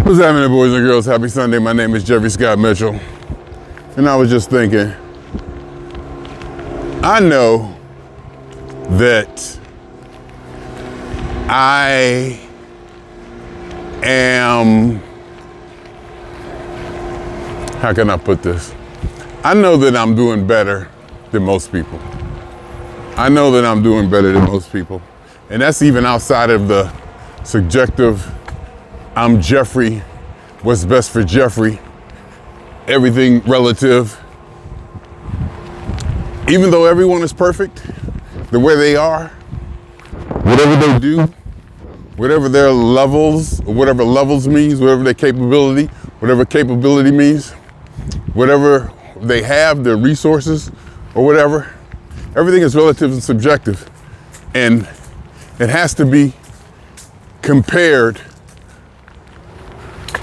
What's happening, boys and girls? Happy Sunday. My name is Jeffery Scott Mitchell. And I was just thinking, I know that I am, how can I put this? I know that I'm doing better than most people. I know that I'm doing better than most people. And that's even outside of the subjective, I'm Jeffery, what's best for Jeffery, everything relative. Even though everyone is perfect, the way they are, whatever they do, whatever their levels, or whatever levels means, whatever their capability, whatever capability means, whatever they have, their resources, or whatever, everything is relative and subjective. And it has to be compared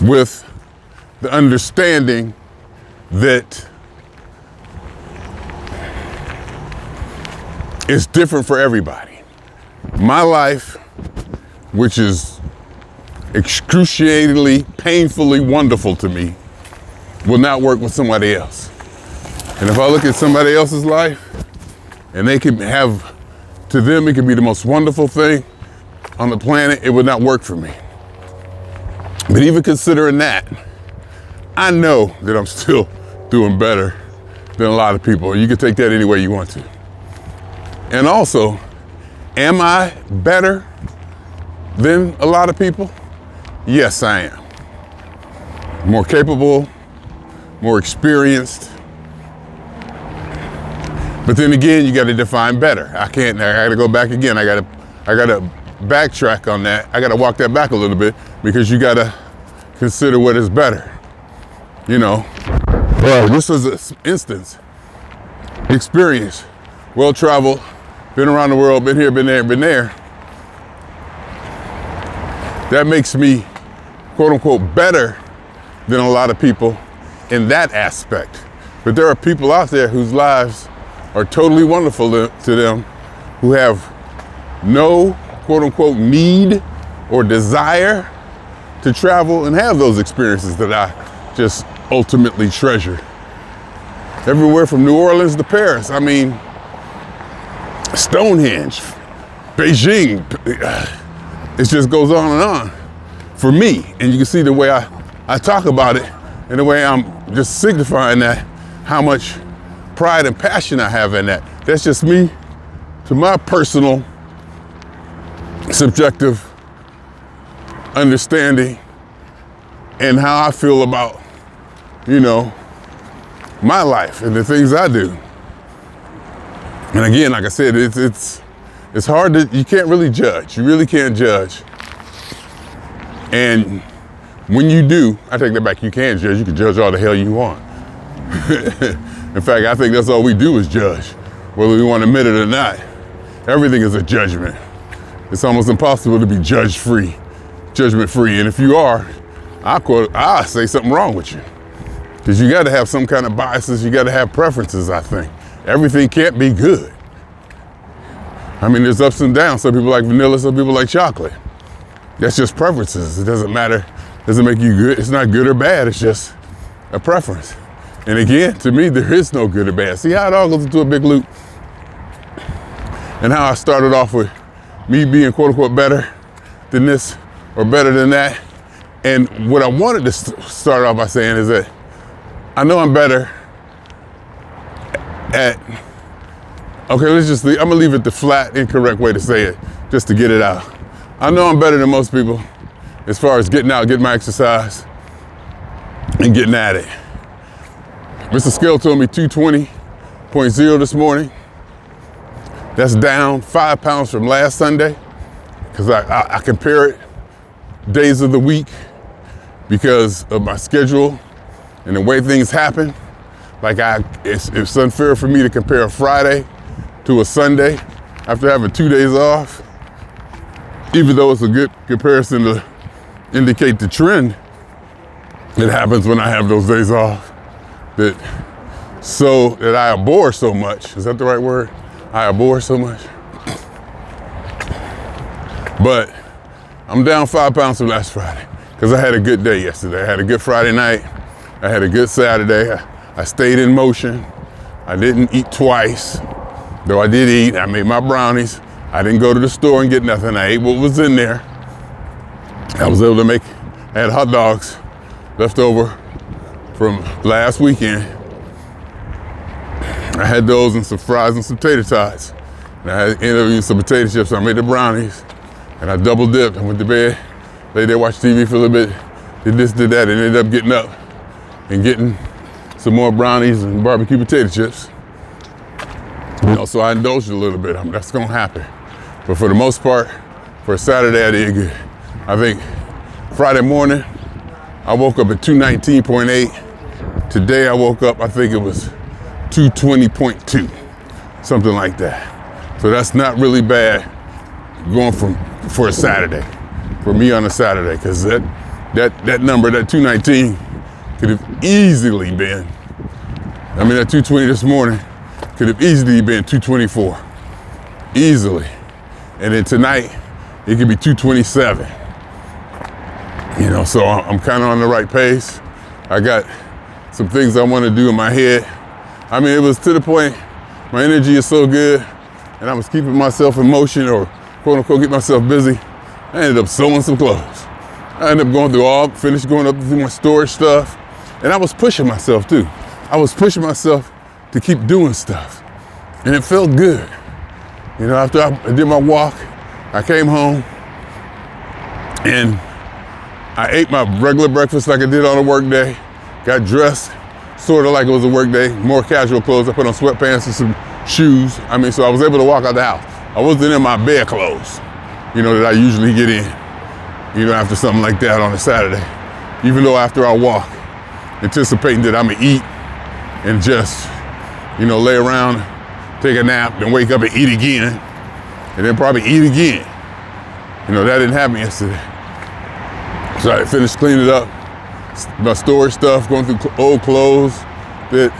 with the understanding that it's different for everybody. My life, which is excruciatingly, painfully wonderful to me, will not work with somebody else. And if I look at somebody else's life, and they can have, to them, it could be the most wonderful thing on the planet, it would not work for me. But even considering that, I know that I'm still doing better than a lot of people. You can take that any way you want to. And also, am I better than a lot of people? Yes, I am. More capable, more experienced. But then again, you got to define better. I got to go back again. I got to backtrack on that. I got to walk that back a little bit because you got to consider what is better. You know, well, this is an instance, experience, well-traveled, been around the world, been here, been there, been there. That makes me, quote unquote, better than a lot of people in that aspect. But there are people out there whose lives are totally wonderful to them, who have no, quote unquote, need or desire to travel and have those experiences that I just ultimately treasure. Everywhere from New Orleans to Paris. I mean, Stonehenge, Beijing, it just goes on and on for me. And you can see the way I talk about it and the way I'm just signifying that, how much pride and passion I have in that. That's just me, to my personal, subjective understanding and how I feel about, you know, my life and the things I do. And again, like I said, it's hard to, you can't really judge. You really can't judge. And when you do, I take that back, you can judge. You can judge all the hell you want. In fact, I think that's all we do is judge, whether we want to admit it or not. Everything is a judgment. It's almost impossible to be judgment-free. And if you are, I say something wrong with you. Because you got to have some kind of biases, you got to have preferences, I think. Everything can't be good. I mean, there's ups and downs. Some people like vanilla, some people like chocolate. That's just preferences. It doesn't matter, doesn't make you good. It's not good or bad, it's just a preference. And again, to me, there is no good or bad. See how it all goes into a big loop? And how I started off with me being quote unquote better than this or better than that. And what I wanted to start off by saying is that I know I'm better at, okay, I'm gonna leave it the flat, incorrect way to say it, just to get it out. I know I'm better than most people as far as getting out, getting my exercise, and getting at it. Mr. Scale told me 220.0 this morning. That's down 5 pounds from last Sunday, because I compare it days of the week because of my schedule and the way things happen. Like it's unfair for me to compare a Friday to a Sunday after having 2 days off, even though it's a good comparison to indicate the trend that happens when I have those days off. That I abhor so much. Is that the right word? I abhor so much. But I'm down 5 pounds from last Friday. because I had a good day yesterday. I had a good Friday night. I had a good Saturday. I stayed in motion. I didn't eat twice, though I did eat. I made my brownies. I didn't go to the store and get nothing. I ate what was in there. I was able to I had hot dogs left over from last weekend. I had those and some fries and some tater tots. And I ended up eating some potato chips. So I made the brownies and I double dipped. I went to bed, laid there, watched TV for a little bit, did this, did that, and ended up getting up and getting some more brownies and barbecue potato chips. So I indulged a little bit. That's gonna happen. But for the most part, for a Saturday, I did good. I think Friday morning, I woke up at 219.8. Today I woke up, I think it was 220.2, something like that. So that's not really bad going for a Saturday, for me on a Saturday, because that number, that 219, could have easily been, that 220 this morning could have easily been 224, easily. And then tonight, it could be 227. So I'm kind of on the right pace. I got some things I want to do in my head. It was to the point, my energy is so good, and I was keeping myself in motion, or quote unquote, get myself busy. I ended up sewing some clothes. I ended up finished going up to do my storage stuff. And I was pushing myself too. I was pushing myself to keep doing stuff. And it felt good. After I did my walk, I came home and I ate my regular breakfast like I did on a work day, got dressed sort of like it was a work day, more casual clothes. I put on sweatpants and some shoes. So I was able to walk out the house. I wasn't in my bed clothes, that I usually get in, after something like that on a Saturday. Even though after I walk, anticipating that I'm gonna eat and just, lay around, take a nap, then wake up and eat again, and then probably eat again. That didn't happen yesterday. So I finished cleaning up my storage stuff, going through old clothes that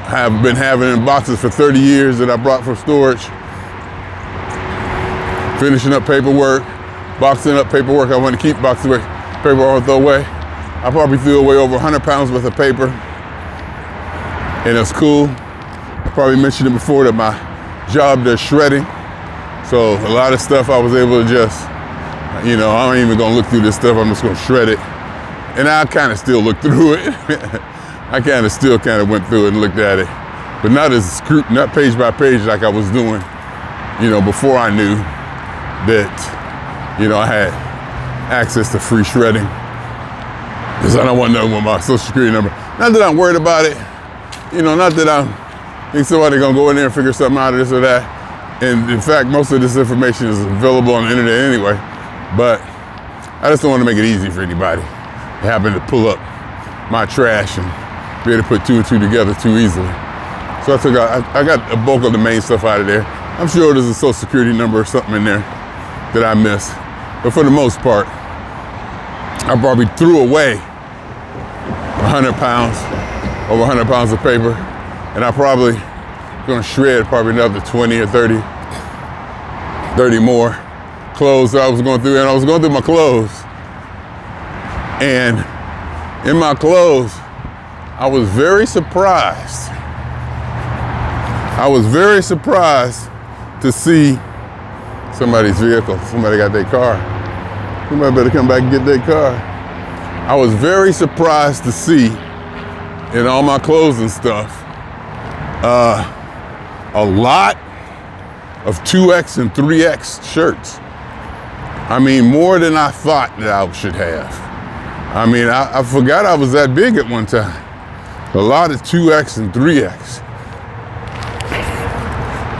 I have been having in boxes for 30 years that I brought from storage. Finishing up paperwork, boxing up paperwork I want to keep, boxing away paperwork I want to throw away. I probably threw away over 100 pounds worth of paper, and that's cool. I probably mentioned it before that my job does shredding. So a lot of stuff I was able to just, I ain't even gonna look through this stuff, I'm just gonna shred it. And I kind of still look through it. I still went through it and looked at it, but not page by page like I was doing, before I knew that, I had access to free shredding. Because I don't want to know what my social security number. Not that I'm worried about it. Not that I think somebody's gonna go in there and figure something out of this or that. And in fact, most of this information is available on the internet anyway. But I just don't want to make it easy for anybody to happen to pull up my trash and be able to put two and two together too easily. So I got a bulk of the main stuff out of there. I'm sure there's a social security number or something in there that I missed. But for the most part, I probably threw away 100 pounds, over 100 pounds of paper, and I probably gonna shred probably another 20 or 30 more clothes that I was going through, and I was going through my clothes. And in my clothes, I was very surprised. I was very surprised to see somebody's vehicle. Somebody got their car. Somebody better come back and get their car. I was very surprised to see in all my clothes and stuff, a lot of 2X and 3X shirts. More than I thought that I should have. I forgot I was that big at one time. A lot of 2X and 3X.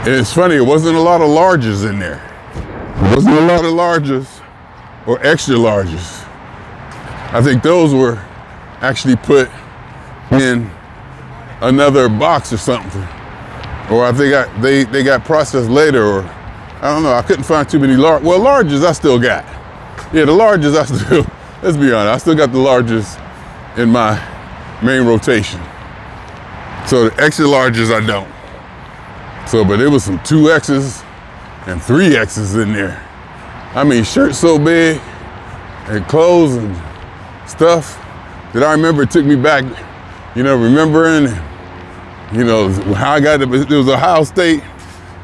And it's funny, it wasn't a lot of larges in there. It wasn't a lot of larges or extra larges. I think those were actually put in another box or something. Or I think they got processed later, or I don't know, I couldn't find too many larges I still got. Yeah, the larges I still, let's be honest, I still got the larges in my main rotation. So the extra larges I don't. So, but there was some 2X's and 3X's in there. Shirts so big and clothes and stuff that I remember. It took me back, remembering, how I got it. It was Ohio State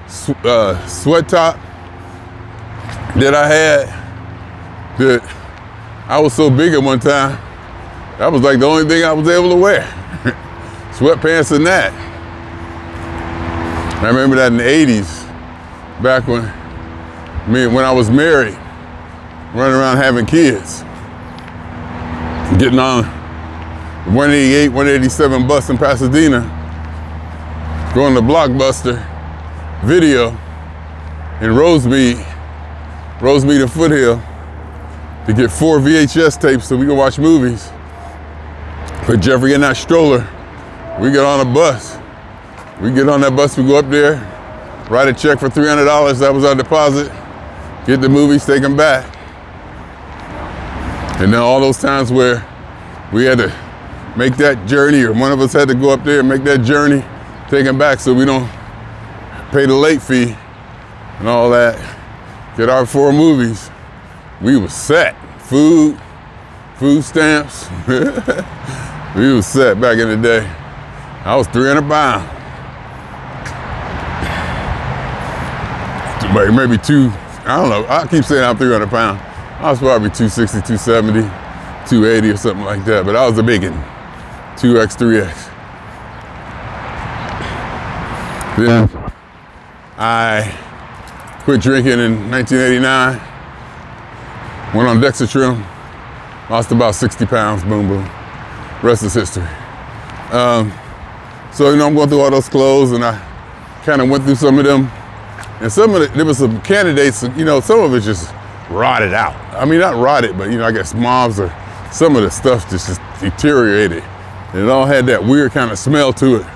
sweat top that I had that I was so big at one time. That was like the only thing I was able to wear. Sweatpants and that. I remember that in the 80s, back when I was married, running around having kids, getting on 188, 187 bus in Pasadena, going to Blockbuster Video in Rosemead and Foothill to get 4 VHS tapes so we could watch movies. Put Jeffrey in that stroller. We get on a bus. We get on that bus, we go up there, write a check for $300, that was our deposit, get the movies, take them back. And then all those times where we had to make that journey, or one of us had to go up there and make that journey, take them back so we don't pay the late fee and all that, get our 4 movies, we was set. Food stamps, we was set back in the day. I was 300 pounds. Maybe I don't know, I keep saying I'm 300 pounds. I was probably 260, 270, 280 or something like that, but I was a big one, 2X, 3X. Then I quit drinking in 1989, went on Dexatrim, lost about 60 pounds, boom, boom. Rest is history. So, I'm going through all those clothes, and I kind of went through some of them. And there was some candidates, some of it just rotted out. I mean, not rotted, but, I guess mobs or some of the stuff just deteriorated. And it all had that weird kind of smell to it,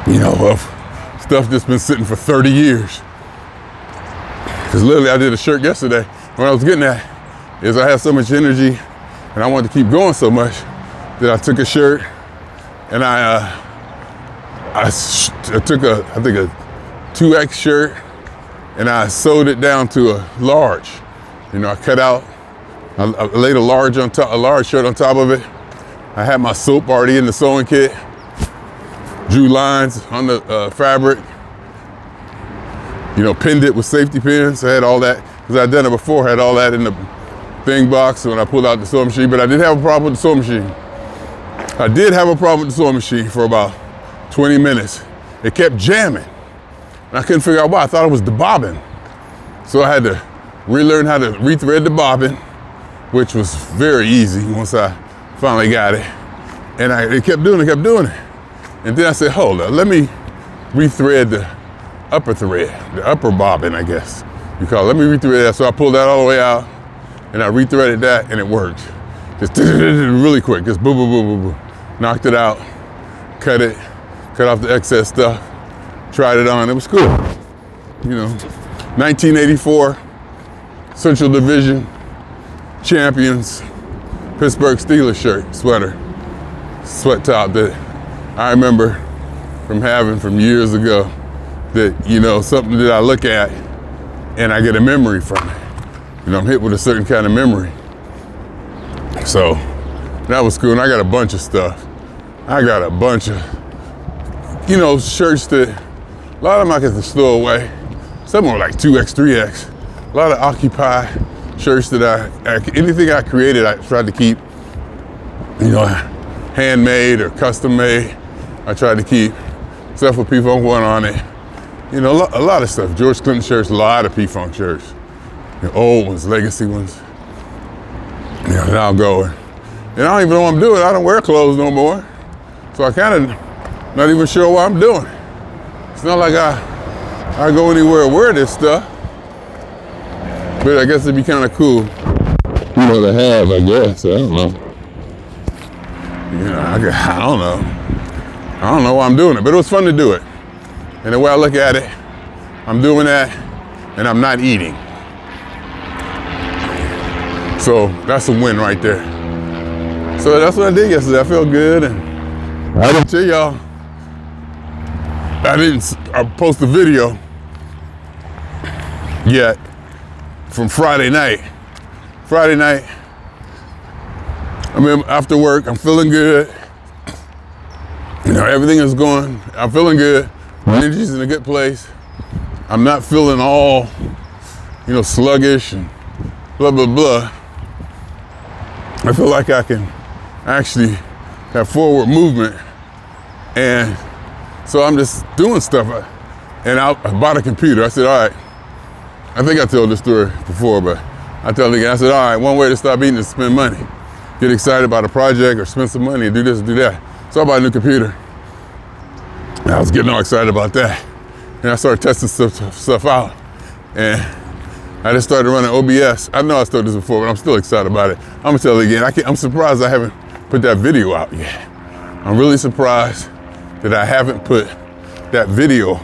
of stuff that's been sitting for 30 years. Because literally, I did a shirt yesterday. What I was getting at is I had so much energy, and I wanted to keep going so much that I took a shirt, and I took a 2X shirt, and I sewed it down to a large. I cut out, I laid a large shirt on top of it. I had my soap already in the sewing kit, drew lines on the fabric, pinned it with safety pins. I had all that, because I'd done it before, had all that in the thing box when I pulled out the sewing machine, but I didn't have a problem with the sewing machine. I did have a problem with the sewing machine for about 20 minutes. It kept jamming. And I couldn't figure out why. I thought it was the bobbin. So I had to relearn how to rethread the bobbin, which was very easy once I finally got it. And it kept doing it. And then I said, hold up, let me rethread the upper thread, the upper bobbin, I guess you call it. Let me rethread that. So I pulled that all the way out, and I rethreaded that, and it worked. Just really quick, just boom, boom, boom, boom, boom. Knocked it out, cut off the excess stuff, tried it on, it was cool. 1984, Central Division champions, Pittsburgh Steelers sweat top that I remember from years ago, that, something that I look at and I get a memory from it. I'm hit with a certain kind of memory. So that was cool. And I got a bunch of stuff. I got a bunch of, shirts that a lot of them I get to stow away. Some were like 2X, 3X. A lot of Occupy shirts that anything I created, I tried to keep, handmade or custom made. I tried to keep stuff with P-Funk 1 on it. A lot of stuff. George Clinton shirts, a lot of P-Funk shirts. Old ones, legacy ones. Now I'm going. And I don't even know what I'm doing. I don't wear clothes no more. So I kind of not even sure what I'm doing. It's not like I go anywhere and wear this stuff. But I guess it'd be kind of cool, to have, I guess. I don't know. I don't know. I don't know why I'm doing it, but it was fun to do it. And the way I look at it, I'm doing that and I'm not eating. So that's a win right there. So that's what I did yesterday. I felt good, and I didn't tell y'all, I post a video yet from Friday night. Friday night, I mean, after work, I'm feeling good. You know, everything is going, I'm feeling good. My energy's in a good place. I'm not feeling all, you know, sluggish and blah, blah, blah. I feel like I can actually have forward movement. And so I'm just doing stuff. And I bought a computer. I said, all right, I think I told this story before, but I tell the guy, I said, all right, one way to stop eating is to spend money. Get excited about a project or spend some money and do this and do that. So I bought a new computer. And I was getting all excited about that. And I started testing stuff out. And I just started running OBS. I know I told this before, but I'm still excited about it. I'm gonna tell it again. I'm surprised I haven't put that video out yet. I'm really surprised that I haven't put that video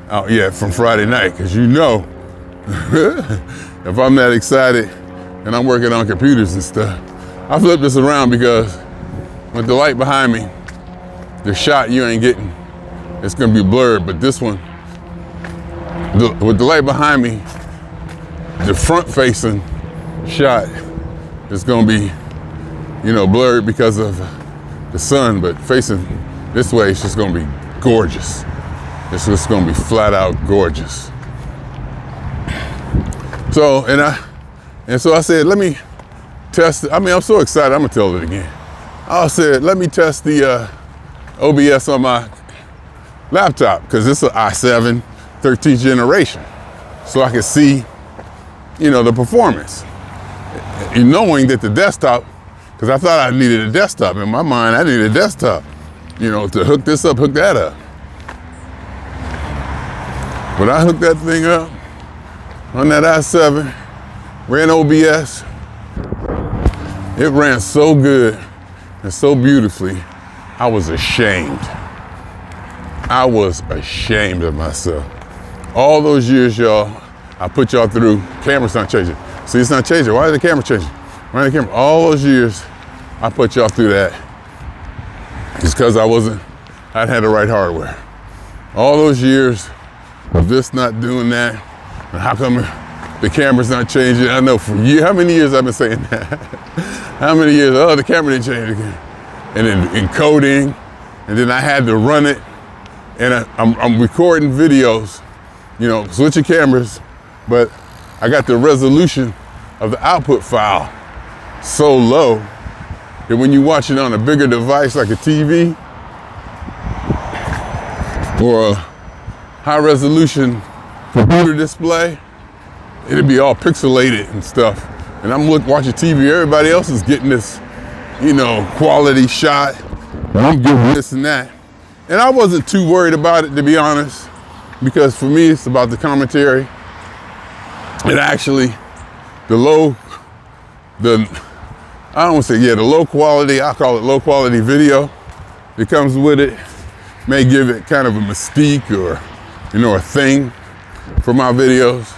out yet from Friday night, because you know, if I'm that excited and I'm working on computers and stuff, I flip this around because with the light behind me, the shot you ain't getting, it's gonna be blurred, but this one, with the light behind me, the front facing shot is gonna be, you know, blurred because of the sun, but facing this way, it's just gonna be gorgeous. It's just gonna be flat out gorgeous. So, so I said, let me test it. I mean, I'm so excited, I'm gonna tell it again. I said, let me test the OBS on my laptop, because it's an i7 13th generation. So I can see, you know, the performance. And knowing that the desktop, because I thought I needed a desktop. In my mind, I needed a desktop, you know, to hook this up, hook that up. But I hooked that thing up on that i7, ran OBS. It ran so good and so beautifully, I was ashamed. I was ashamed of myself. All those years, y'all, I put y'all through, camera's not changing. See, it's not changing. Why is the camera changing? Why is the camera? All those years, I put y'all through that. It's because I had the right hardware. All those years of this not doing that, and how come the camera's not changing? I know for years, how many years I've been saying that? How many years, oh, the camera didn't change again. And then encoding, and then I had to run it, and I'm recording videos, you know, switching cameras, but I got the resolution of the output file so low that when you watch it on a bigger device like a TV or a high resolution computer display, it'd be all pixelated and stuff. And I'm watching TV, everybody else is getting this, you know, quality shot, and I'm getting this and that. And I wasn't too worried about it, to be honest, because for me, it's about the commentary. And actually, the low quality, I call it low quality video that comes with it, may give it kind of a mystique or, you know, a thing for my videos.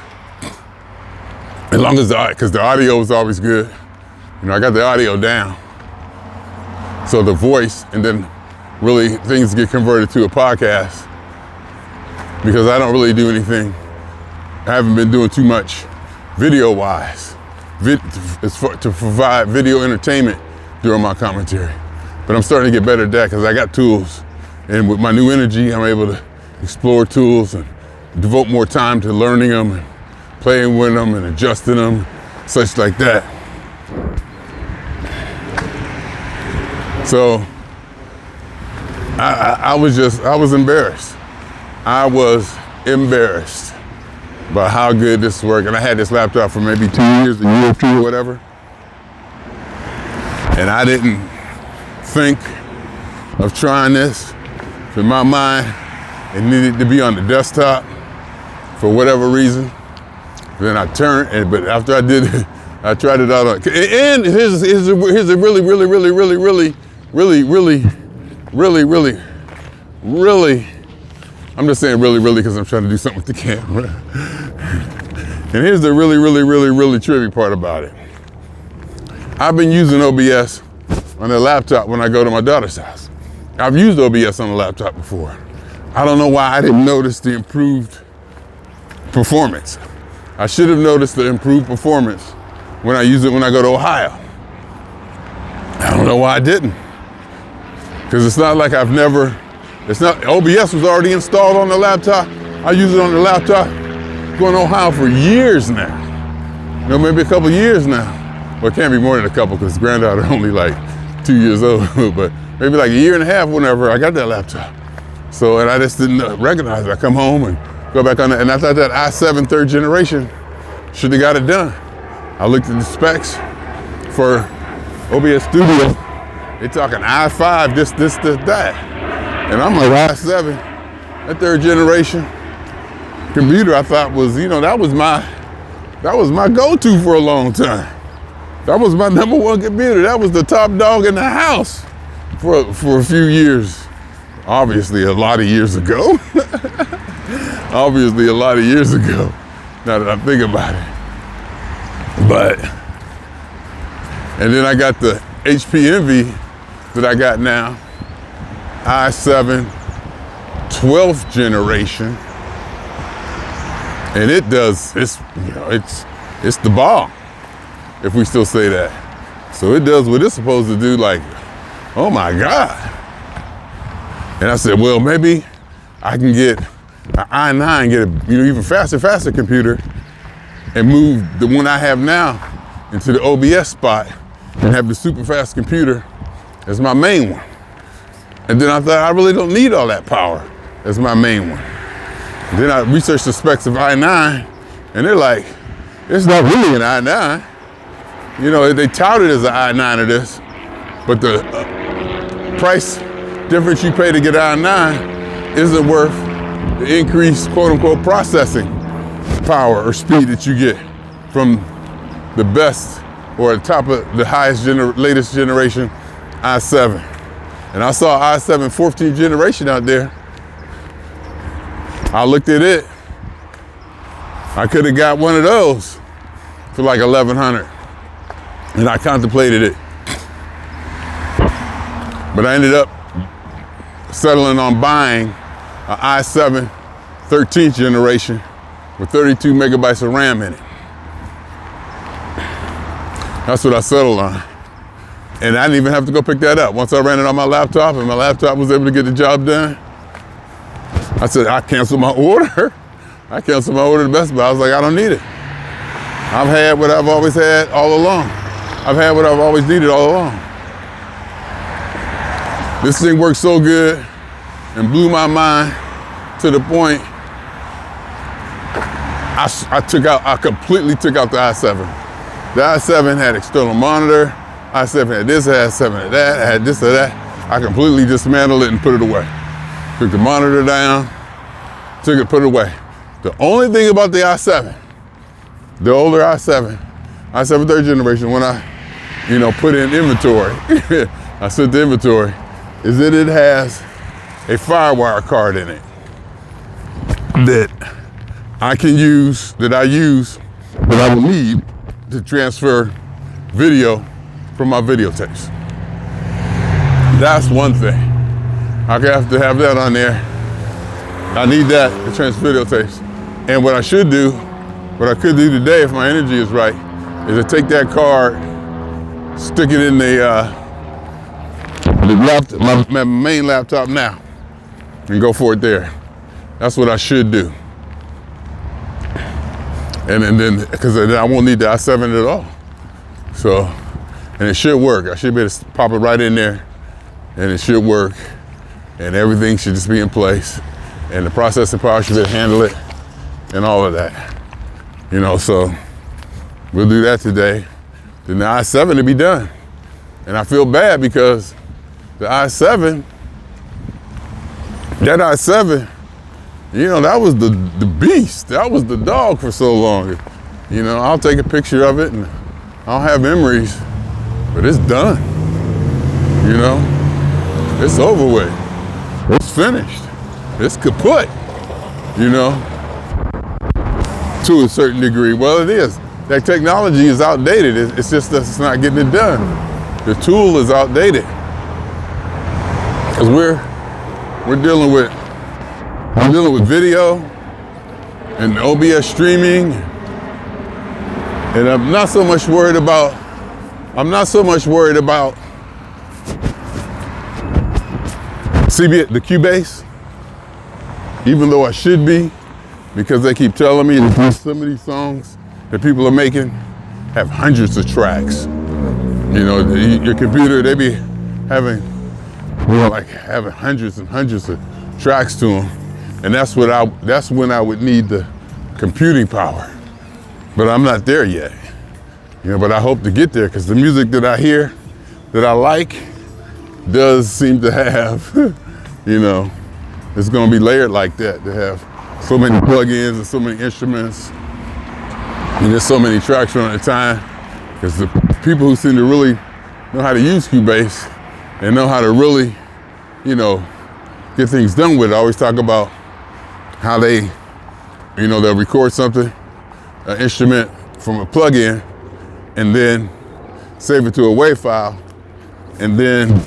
As long as because the audio is always good. You know, I got the audio down. So the voice, and then really things get converted to a podcast, because I don't really do anything. I haven't been doing too much video-wise to provide video entertainment during my commentary. But I'm starting to get better at that because I got tools. And with my new energy, I'm able to explore tools and devote more time to learning them and playing with them and adjusting them, such like that. So I was embarrassed. I was embarrassed by how good this worked. And I had this laptop for maybe 2 years, a year or two or whatever. And I didn't think of trying this. In my mind, it needed to be on the desktop for whatever reason. Then I turned, but after I did it, I tried it out on, and here's a really, I'm just saying really because I'm trying to do something with the camera. And here's the really tricky part about it. I've been using OBS on the laptop when I go to my daughter's house. I've used OBS on the laptop before. I don't know why I didn't notice the improved performance. I should have noticed the improved performance when I use it when I go to Ohio. I don't know why I didn't. Because it's not like OBS was already installed on the laptop. I use it on the laptop going on how for years now. Maybe a couple years now. Well, it can't be more than a couple because granddaughter only like 2 years old, but maybe like a year and a half whenever I got that laptop. So, and I just didn't recognize it. I come home and go back on it, and I thought that i7 3rd generation should have got it done. I looked at the specs for OBS Studio. They talking i5, this, that. And I'm like, i7, that 3rd generation computer I thought was, that was my go-to for a long time. That was my #1 computer. That was the top dog in the house for a few years. Obviously a lot of years ago. Obviously a lot of years ago, now that I think about it. And then I got the HP Envy that I got now, i7 12th generation. And it does, it's the bomb, if we still say that. So it does what it's supposed to do, like, oh my God. And I said, well, maybe I can get an i9, get a even faster computer and move the one I have now into the OBS spot and have the super fast computer as my main one. And then I thought, I really don't need all that power as my main one. Then I researched the specs of i9, and they're like, it's not really an i9. They tout it as an i9 of this, but the price difference you pay to get i9 isn't worth the increased quote unquote processing power or speed that you get from the best or the top of the highest latest generation i7. And I saw i7 14th generation out there. I looked at it. I could have got one of those for like $1,100. And I contemplated it. But I ended up settling on buying an i7 13th generation with 32 megabytes of RAM in it. That's what I settled on. And I didn't even have to go pick that up. Once I ran it on my laptop and my laptop was able to get the job done, I said, I canceled my order. I canceled my order to Best Buy. I was like, I don't need it. I've had what I've always had all along. I've had what I've always needed all along. This thing worked so good and blew my mind to the point I completely took out the i7. The i7 had external monitor. i7 had this, i7 had that, I had this or that. I completely dismantled it and put it away. Took the monitor down, took it, put it away. The only thing about the i7, the older i7 3rd generation, when I, put in inventory, I set the inventory, is that it has a FireWire card in it that I can use, that I will need to transfer video from my videotapes. That's one thing. I have to have that on there. I need that to transfer videotapes. And what I could do today, if my energy is right, is to take that card, stick it in the laptop, my main laptop now, and go for it there. That's what I should do. And then, because then I won't need the i7 at all. So, and it should work. I should be able to pop it right in there, and it should work, and everything should just be in place, and the processing power should be able to handle it, and all of that. So we'll do that today. Then the i7 will be done. And I feel bad because the i7, that i7, that was the beast. That was the dog for so long. I'll take a picture of it and I'll have memories, but it's done. It's over with. It's finished. It's kaput, to a certain degree. Well, it is. That technology is outdated. It's just that it's not getting it done. The tool is outdated. Because we're dealing with video and OBS streaming, and I'm not so much worried about the Cubase, even though I should be, because they keep telling me that some of these songs that people are making have hundreds of tracks. You know, your computer, they be having, like having hundreds and hundreds of tracks to them. And that's when I would need the computing power. But I'm not there yet. You know, but I hope to get there, because the music that I hear, that I like, does seem to have, you know, it's gonna be layered like that, to have so many plugins and so many instruments, and there's so many tracks on at a time, because the people who seem to really know how to use Cubase and know how to really, you know, get things done with it, always talk about how they, you know, they'll record something, an instrument from a plugin, and then save it to a WAV file, and then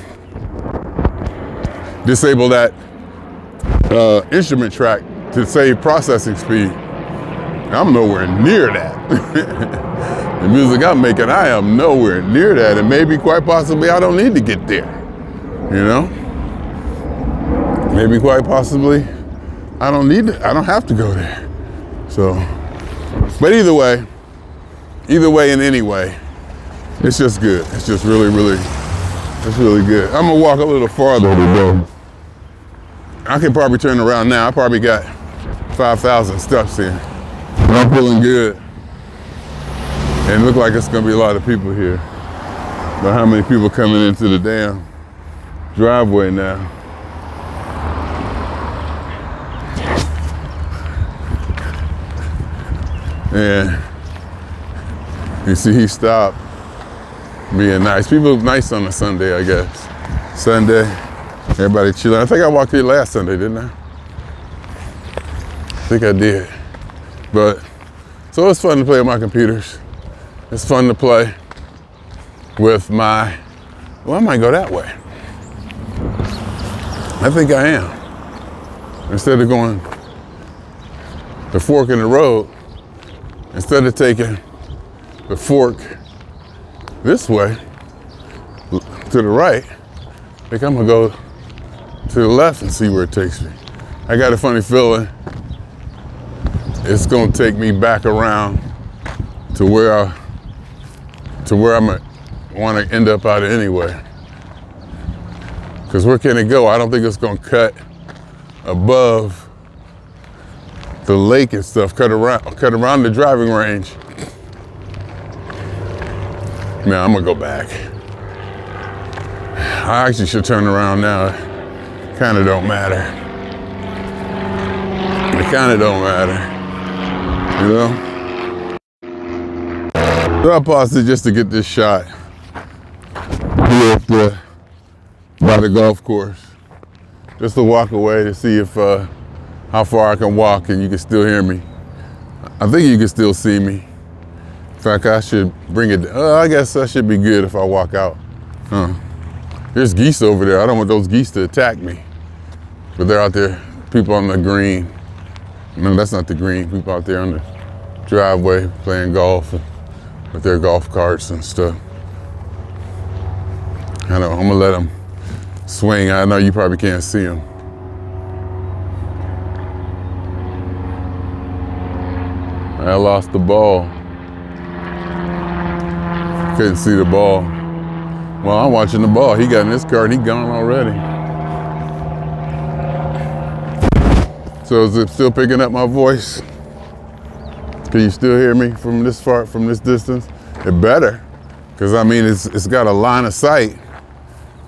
disable that instrument track to save processing speed. I'm nowhere near that. The music I'm making, I am nowhere near that, and maybe quite possibly I don't need to get there, you know? Maybe quite possibly I don't have to go there. So, but either way and any way, it's just good. It's just really, really, it's really good. I'm gonna walk a little farther today. I can probably turn around now. I probably got 5,000 steps in. I'm feeling good. And look like it's gonna be a lot of people here. But how many people coming into the damn driveway now? And you see he stopped being nice. People nice on a Sunday, I guess. Sunday, everybody chilling. I think I walked here last Sunday, didn't I? I think I did. But, so it's fun to play with my computers. It's fun to play with my, well, I might go that way. I think I am. Instead of going the fork in the road, instead of taking the fork this way to the right, I think I'm gonna go to the left and see where it takes me. I got a funny feeling it's gonna take me back around to where I want to end up out anyway. Because where can it go? I don't think it's gonna cut above the lake and stuff, cut around the driving range. Man, I'm gonna go back. I actually should turn around now. It kinda don't matter. It kinda don't matter, you know? So I paused it just to get this shot here by the golf course. Just to walk away to see if how far I can walk and you can still hear me. I think you can still see me. In fact, I should bring it, I guess that should be good if I walk out. There's geese over there. I don't want those geese to attack me. But they're out there, people on the green. No, that's not the green. People out there on the driveway playing golf with their golf carts and stuff. I know, I'm gonna let them swing. I know you probably can't see them. I lost the ball. Couldn't see the ball. Well, I'm watching the ball. He got in his car and he gone already. So is it still picking up my voice? Can you still hear me from this far, from this distance? It better, because I mean, it's got a line of sight,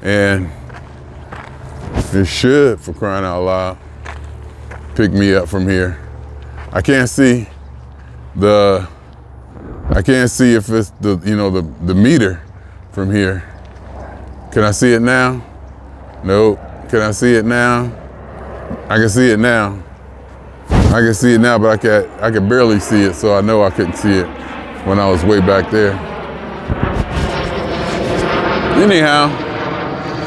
and it should, for crying out loud, pick me up from here. I can't see if it's the, you know, the meter from here. Can I see it now? Nope. Can I see it now? I can see it now. I can see it now, but I can barely see it, so I know I couldn't see it when I was way back there. Anyhow,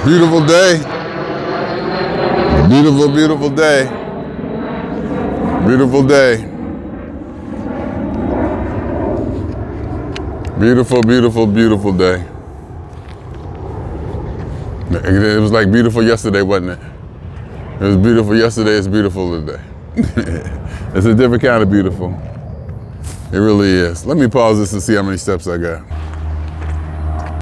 beautiful day. Beautiful, beautiful day. Beautiful day. Beautiful, beautiful, beautiful day. It was like beautiful yesterday, wasn't it? It was beautiful yesterday, it's beautiful today. It's a different kind of beautiful. It really is. Let me pause this and see how many steps I got.